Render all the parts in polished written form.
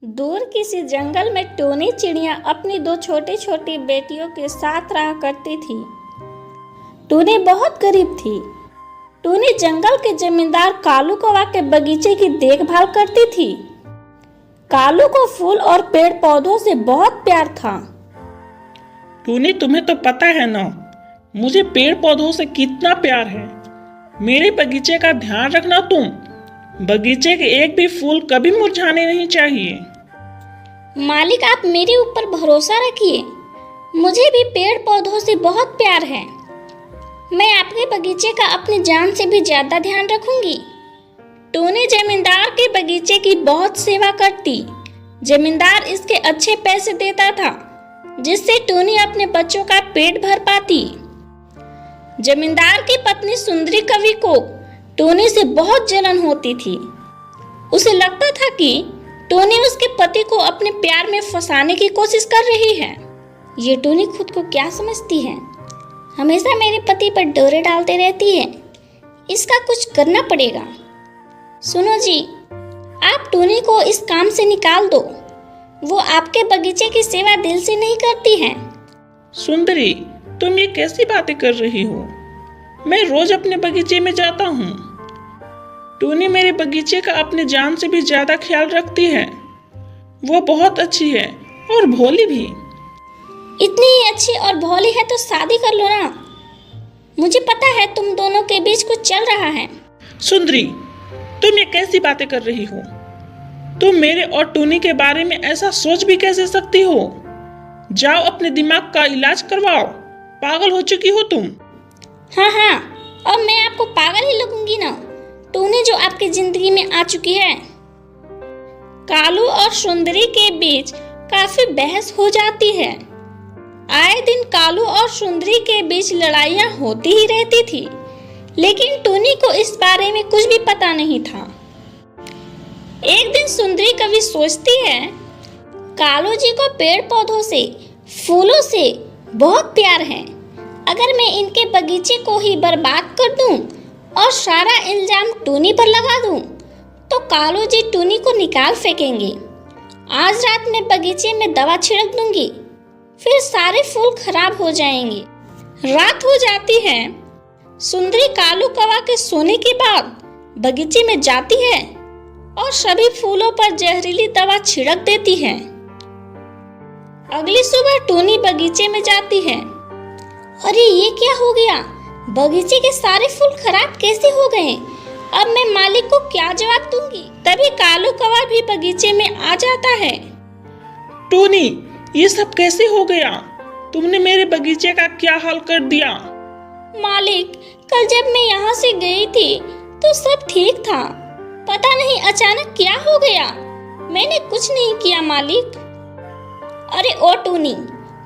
दूर किसी जंगल में टूनी चिड़िया अपनी दो छोटी छोटी बेटियों के साथ रहा करती थी। टूनी बहुत गरीब थी। टूनी जंगल के जमींदार कालू कौवा के बगीचे की देखभाल करती थी। कालू को फूल और पेड़ पौधों से बहुत प्यार था। टूनी, तुम्हें तो पता है ना, मुझे पेड़ पौधों से कितना प्यार है। मेरे बगीचे का ध्यान रखना तुम। बगीचे के एक भी फूल कभी मुरझाने नहीं चाहिए। मालिक, आप मेरे ऊपर भरोसा रखिए। मुझे भी पेड़ पौधों से बहुत प्यार है। मैं आपके बगीचे का अपनी जान से भी ज्यादा ध्यान रखूंगी। टूनी जमींदार के बगीचे की बहुत सेवा करती। जमींदार इसके अच्छे पैसे देता था, जिससे टूनी अपने बच्चों का पेट भर पाती। जमींदार की पत्नी सुंदरी कवि को टूनी से बहुत जलन होती थी। उसे लगता था कि टूनी उसके पति को अपने प्यार में फंसाने की कोशिश कर रही है। ये टूनी खुद को क्या समझती है? हमेशा मेरे पति पर डोरे डालते रहती है। इसका कुछ करना पड़ेगा। सुनो जी, आप टूनी को इस काम से निकाल दो। वो आपके बगीचे की सेवा दिल से नहीं करती है। सुंदरी, तुम ये कैसी बातें कर रही हो? मैं रोज अपने बगीचे में जाता हूँ। टूनी मेरे बगीचे का अपने जान से भी ज्यादा ख्याल रखती है। वो बहुत अच्छी है और भोली भी। इतनी ही अच्छी और भोली है तो शादी कर लो ना। मुझे पता है तुम दोनों के बीच कुछ चल रहा है। सुंदरी, तुम ये कैसी बातें कर रही हो? तुम मेरे और टूनी के बारे में ऐसा सोच भी कैसे सकती हो? जाओ अपने दिमाग का इलाज करवाओ। पागल हो चुकी हो तुम। हाँ, और मैं आपको पागल ही लगूंगी ना, टूनी जो आपकी जिंदगी में आ चुकी है। कालू और सुंदरी के बीच काफी बहस हो जाती है। आए दिन कालू और सुंदरी के बीच लड़ाइयाँ होती ही रहती थी, लेकिन टूनी को इस बारे में कुछ भी पता नहीं था। एक दिन सुंदरी कवि सोचती है, कालू जी को पेड़ पौधों से, फूलों से बहुत प्यार है। अगर मैं इनके बगीचे को ही बर्बाद कर दूं और सारा इल्जाम टूनी पर लगा दूं, तो कालू जी टूनी को निकाल फेंकेंगे। आज रात में बगीचे में दवा छिड़क दूंगी, फिर सारे फूल खराब हो जाएंगे। रात हो जाती है। सुंदरी कालू कौवा के सोने के बाद बगीचे में जाती है और सभी फूलों पर जहरीली दवा छिड़क देती है। अगली सुबह टूनी बगीचे में जाती है। अरे ये क्या हो गया? बगीचे के सारे फूल खराब कैसे हो गए? अब मैं मालिक को क्या जवाब दूंगी? तभी कालू कौवा भी बगीचे में आ जाता है। टूनी, ये सब कैसे हो गया? तुमने मेरे बगीचे का क्या हाल कर दिया? मालिक, कल जब मैं यहाँ से गई थी तो सब ठीक था। पता नहीं अचानक क्या हो गया। मैंने कुछ नहीं किया मालिक। अरे ओ टूनी,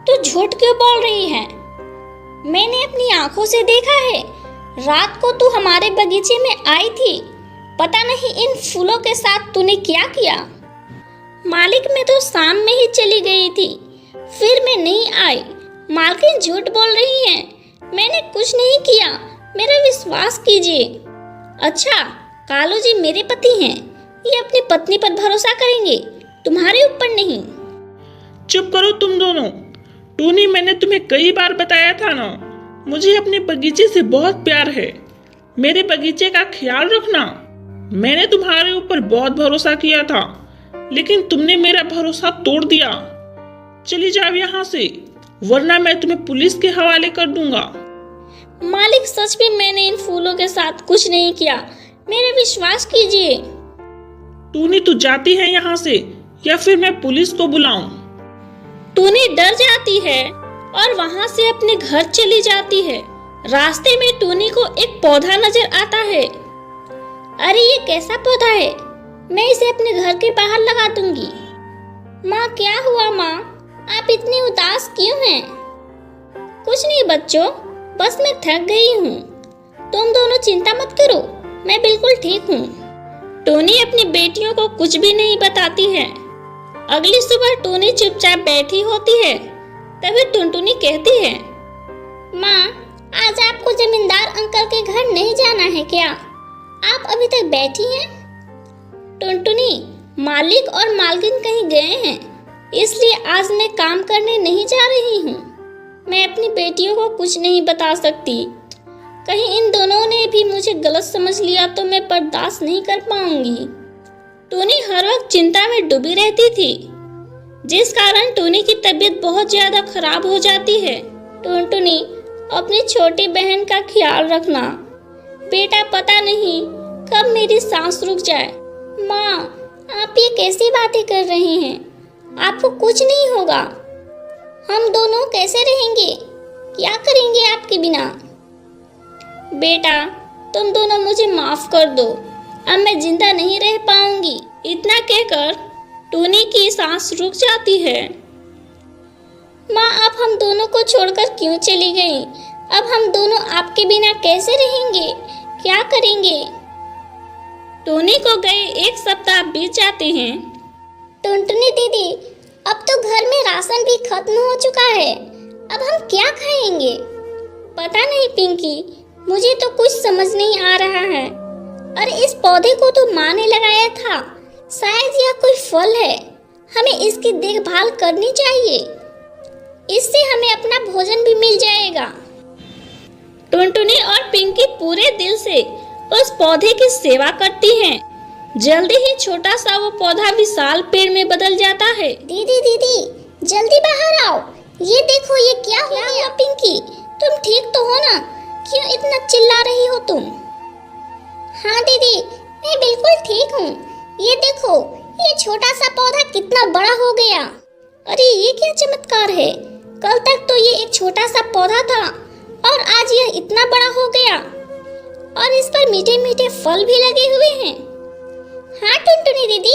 तू झूठ क्यों बोल रही है? मैंने अपनी आंखों से देखा है। रात को तू हमारे बगीचे में आई थी। पता नहीं इन फूलों के साथ तूने क्या किया। मालिक, मैं तो शाम में ही चली गई थी, फिर मैं नहीं आई। मालकिन झूठ बोल रही है। मैंने कुछ नहीं किया, मेरा विश्वास कीजिए। अच्छा, कालू जी मेरे पति हैं। ये अपनी पत्नी पर भरोसा करेंगे, तुम्हारे ऊपर नहीं। चुप करो तुम दोनों। टूनी, मैंने तुम्हें कई बार बताया था ना, मुझे अपने बगीचे से बहुत प्यार है। मेरे बगीचे का ख्याल रखना। मैंने तुम्हारे ऊपर बहुत भरोसा किया था, लेकिन तुमने मेरा भरोसा तोड़ दिया। चली जाओ यहाँ से, वरना मैं तुम्हें पुलिस के हवाले कर दूंगा। मालिक, सच में मैंने इन फूलों के साथ कुछ नहीं किया, मेरे विश्वास कीजिए। टूनी, तू जाती है यहाँ से या फिर मैं पुलिस को बुलाऊं? टूनी डर जाती है और वहाँ से अपने घर चली जाती है। रास्ते में टूनी को एक पौधा नजर आता है। अरे ये कैसा पौधा है? मैं इसे अपने घर के बाहर लगा दूंगी। माँ, क्या हुआ माँ? आप इतनी उदास क्यों हैं? कुछ नहीं बच्चों, बस मैं थक गई हूँ। तुम दोनों चिंता मत करो, मैं बिल्कुल ठीक हूँ। टूनी अपनी बेटियों को कुछ भी नहीं बताती है। अगली सुबह टूनी चुपचाप बैठी होती है। तभी टुनटुनी कहती है, माँ, आज आपको जमींदार है क्या? आप अभी तक बैठी हैं? टुनटुनी, मालिक और मालकिन कहीं गए हैं, इसलिए आज मैं काम करने नहीं जा रही हूँ। मैं अपनी बेटियों को कुछ नहीं बता सकती। कहीं इन दोनों ने भी मुझे गलत समझ लिया तो मैं बर्दाश्त नहीं कर पाऊंगी। टूनी हर वक्त चिंता में डूबी रहती थी, जिस कारण टूनी की तबीयत बहुत ज्यादा खराब हो जाती है। टुनटुनी, अपनी छोटी बहन का ख्याल रखना बेटा, पता नहीं कब मेरी सांस रुक जाए। माँ, आप ये कैसी बातें कर रही हैं? आपको कुछ नहीं होगा। हम दोनों कैसे रहेंगे? क्या करेंगे आपके बिना? बेटा, तुम दोनों मुझे माफ कर दो, अब मैं जिंदा नहीं रह पाऊंगी। इतना कहकर टूनी की सांस रुक जाती है। माँ, आप हम दोनों को छोड़कर क्यों चली गई? अब हम दोनों आपके बिना कैसे रहेंगे? क्या करेंगे? टूनी को गए 1 सप्ताह बीत जाते हैं। टुनटुनी दीदी, अब तो घर में राशन भी खत्म हो चुका है, अब हम क्या खाएंगे? पता नहीं पिंकी, मुझे तो कुछ समझ नहीं आ रहा है। अरे इस पौधे को तो माँ ने लगाया था, शायद यह कोई फल है, हमें इसकी देखभाल करनी चाहिए, इससे हमें अपना भोजन भी मिल जाएगा। टुनटुनी और पिंकी पूरे दिल से उस पौधे की सेवा करती हैं। जल्दी ही छोटा सा वो पौधा विशाल पेड़ में बदल जाता है। दीदी दीदी, जल्दी बाहर आओ, ये देखो ये क्या हो गया? पिंकी, तुम ठीक तो हो ना? क्यों इतना चिल्ला रही हो तुम? हाँ दीदी, मैं बिल्कुल ठीक हूँ। ये देखो, ये छोटा सा पौधा कितना बड़ा हो गया। अरे ये क्या चमत्कार है, कल तक तो ये एक छोटा सा पौधा था और आज यह इतना बड़ा हो गया और इस पर मीठे मीठे फल भी लगे हुए हैं। हाँ टुनटुनी दीदी,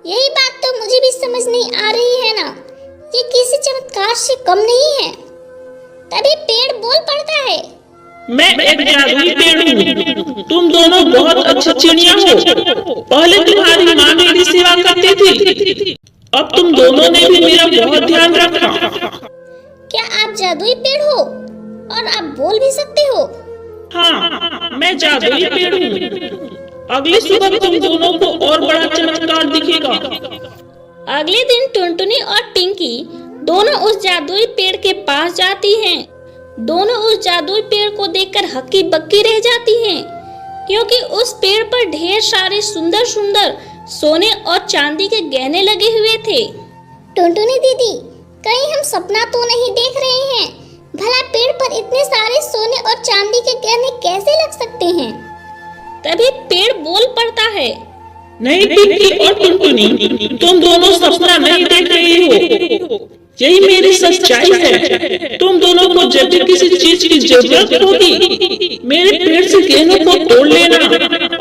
यही बात तो मुझे भी समझ नहीं आ रही है ना, ये किसी चमत्कार से कम नहीं है। तभी पेड़ बोल पड़ता है, मैं एक जादुई पेड़ हूँ, तुम दोनों बहुत अच्छी चिड़िया हो। पहले तुम्हारी माँ मेरी सेवा करती थी, अब तुम दोनों ने भी मेरा बहुत ध्यान रखा। क्या आप जादुई पेड़ हो और आप बोल भी सकते हो? हाँ, मैं जादुई पेड़ हूँ। अगली सुबह तुम दोनों को और बड़ा चमत्कार दिखेगा। अगले दिन टुनटुनी और पिंकी दोनों उस जादुई पेड़ के पास जाती हैं। दोनों उस जादुई पेड़ को देखकर हक्की बक्की रह जाती हैं, क्योंकि उस पेड़ पर ढेर सारे सुंदर सुंदर सोने और चांदी के गहने लगे हुए थे। टुनटुनी दीदी, कहीं हम सपना तो नहीं देख रहे हैं? भला पेड़ पर इतने सारे सोने और चांदी के गहने कैसे लग सकते हैं? तभी पेड़ बोल पड़ता है, नहीं पिंकी और टुनटुनी, तुम दोनों सपना नहीं देख रही हो, यही मेरी सच्चाई है। तुम दोनों को जब भी किसी चीज की जरूरत होगी, मेरे पेड़ से गहनों को तोड़ लेना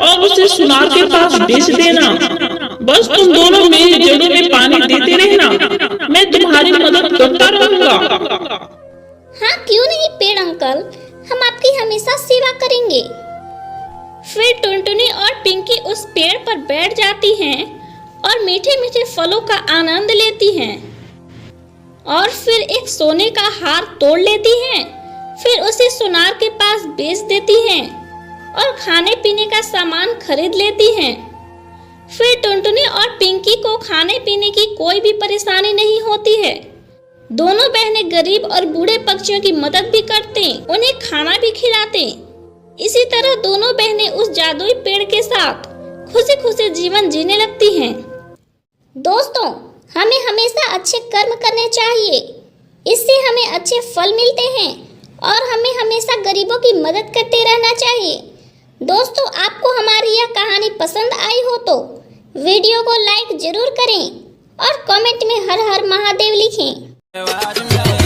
और उसे सुनार के पास बेच देना। बस तुम दोनों मेरी जड़ों में पानी देते रहना, मैं तुम्हारी मदद करता रहूंगा। हाँ क्यों नहीं पेड़ अंकल, हम आपकी हमेशा सेवा करेंगे। फिर टुनटुनी और पिंकी उस पेड़ पर बैठ जाती हैं और मीठे मीठे फलों का आनंद लेती हैं और फिर एक सोने का हार तोड़ लेती हैं। फिर उसे सुनार के पास बेच देती हैं और खाने पीने का सामान खरीद लेती हैं। फिर टुनटुनी और पिंकी को खाने पीने की कोई भी परेशानी नहीं होती है। दोनों बहनें गरीब और बूढ़े पक्षियों की मदद भी करते, उन्हें खाना भी खिलाते। इसी तरह दोनों बहनें उस जादुई पेड़ के साथ खुशी खुशी जीवन जीने लगती हैं। दोस्तों, हमें हमेशा अच्छे कर्म करने चाहिए, इससे हमें अच्छे फल मिलते हैं और हमें हमेशा गरीबों की मदद करते रहना चाहिए। दोस्तों, आपको हमारी यह कहानी पसंद आई हो तो वीडियो को लाइक जरूर करें और कमेंट में हर हर महादेव लिखें।